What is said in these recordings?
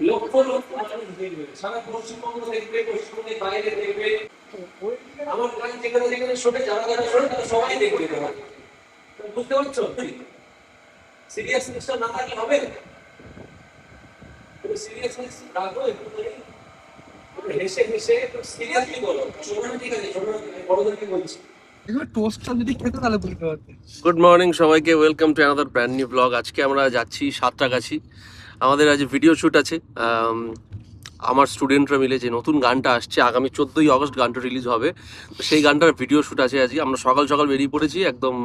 লক্ষ লক্ষ মানুষ দেখবে, সারা পশ্চিমবঙ্গ দেখবে, পশ্চিমবঙ্গের বাইরে দেখবে, আমার গান যেখানে যেখানে শোনে, যারা যারা শোনে তারা সবাই দেখবে। বুঝতে পারছো? সিরিয়াসনেসটা না থাকলে হবে। সিরিয়াসনেস রাখো, একটু হেসে হেসে একটু সিরিয়াসলি বলো। শোনো না, ঠিক আছে, শোনো না, বড়দেরকে বলছি। টোস্টটা যদি খেতে তাহলে বুঝতে পারতে। গুড মর্নিং সবাইকে, welcome to another brand new blog. আজকে আমরা যাচ্ছি সাঁতরাগাছি। আমাদের আজ ভিডিও শ্যুট আছে। আমার স্টুডেন্টরা মিলে যে নতুন গানটা আসছে, আগামী 14ই আগস্ট গানটা রিলিজ হবে, তো সেই গানটার ভিডিও শ্যুট আছে আজকে। আমরা সকাল সকাল বেরিয়ে পড়েছি, একদম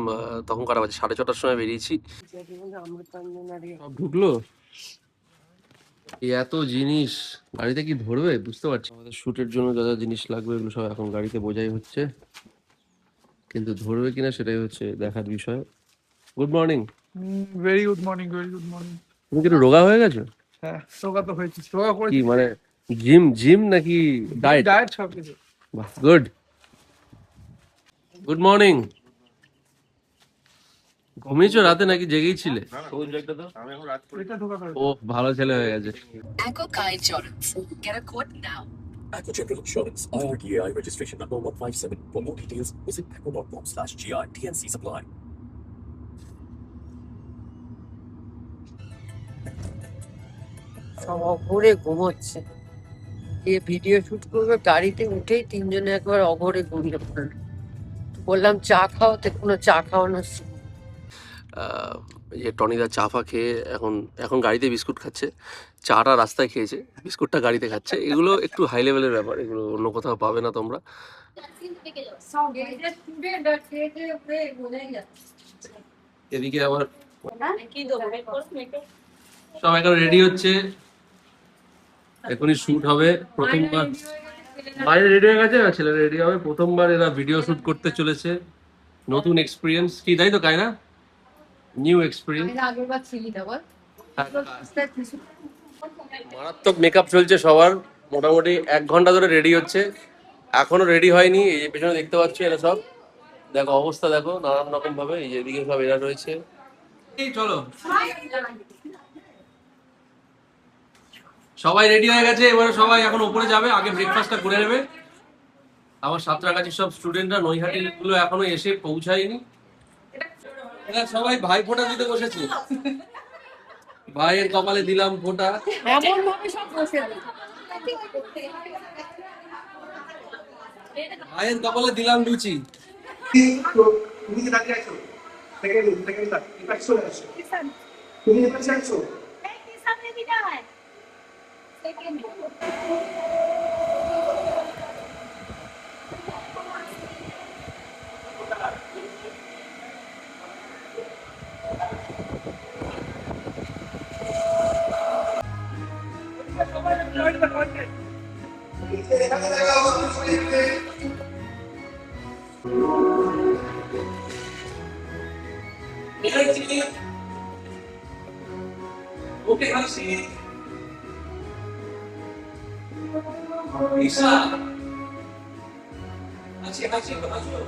তখন করা বাজে 6:30টার সময় বেরিয়েছি। সব ঢুকলো, এত জিনিস গাড়িতে কি ধরবে বুঝতে পারছি। আমাদের শ্যুটের জন্য যা যা জিনিস লাগবে এগুলো সব এখন গাড়িতে বোঝাই হচ্ছে, কিন্তু ধরবে কিনা সেটাই হচ্ছে দেখার বিষয়। Good morning. Very good morning, very good morning. তুমি কি একটু রোগা হয়ে গেছো? হ্যাঁ, রোগা তো হয়েছি, রোগা কি করেছি মানে জিম জিম নাকি ডায়েট? ডায়েট সব কিছু। Good good morning. ঘুমিয়েছো রাতে নাকি জেগেই ছিলে? এটা ঢোকা করে ও, ভালো ছেলে হয়ে গেছে। Echo Car Insurance. Get a quote now. Aqua General Insurance, IRDAI registration number 157. For more details, visit aqua.com/GI. TNC supply. সব অঘরে ঘুমোচ্ছে। যে ভিডিও শুট করবে গাড়িতে উঠেই তিনজনে একবার অঘরে ঘুমিয়ে পড়লো। বললাম চা খাও, তো কোনো চা খাওয়ানোর যে টনিদা চা ফা খেয়ে এখন এখন গাড়িতে বিস্কুট খাচ্ছে। চাটা রাস্তায় খেয়েছে, বিস্কুটটা গাড়িতে খাচ্ছে। এগুলো একটু হাই লেভেলের ব্যাপার, এগুলো অন্য কোথাও পাবে না তোমরা। এদিকে আবার সব এখন রেডি হচ্ছে, এখনই শুট হবে প্রথমবার। বাইরে রেডি হয়ে গেছে, ছেলে রেডি হবে প্রথমবার। এরা ভিডিও শুট করতে চলেছে, নতুন এক্সপিরিয়েন্স। কি তাই তো কায়না? New experience. মারাত্মক মেকআপ চলছে সবার, মোটামুটি 1 ঘন্টা ধরে রেডি হচ্ছে, এখনো রেডি হয়নি। এই যে পেছনে দেখতে পাচ্ছ, এরা সব দেখো অবস্থা, দেখো নানান রকম ভাবে। এই যে এদিকে সব এরা রয়েছে। চলো, সবাই রেডি হয়ে গেছে, এবারে সবাই এখন উপরে যাবে, আগে ব্রেকফাস্টটা করে নেবে। আমার সাঁতরাগাছির সব স্টুডেন্টরা, নৈহাটির গুলো এখনো এসে পৌঁছায়নি। এরা সবাই ভাই ফোঁটা দিতে বসেছে। ভাইয়ের কপালে দিলাম ফোঁটা। ভাইয়ের কপালে দিলাম লুচি। তুমি কি দাঁড়িয়ে আছো? সেকেন্ড সেকেন্ড ইফেক্ট চলে আসো। তুমি এবার চাইছো কি সামনে দিটা হয় সেকেন্ড। ওকে হাসি। ঈশা হাসি হাসি হাসো।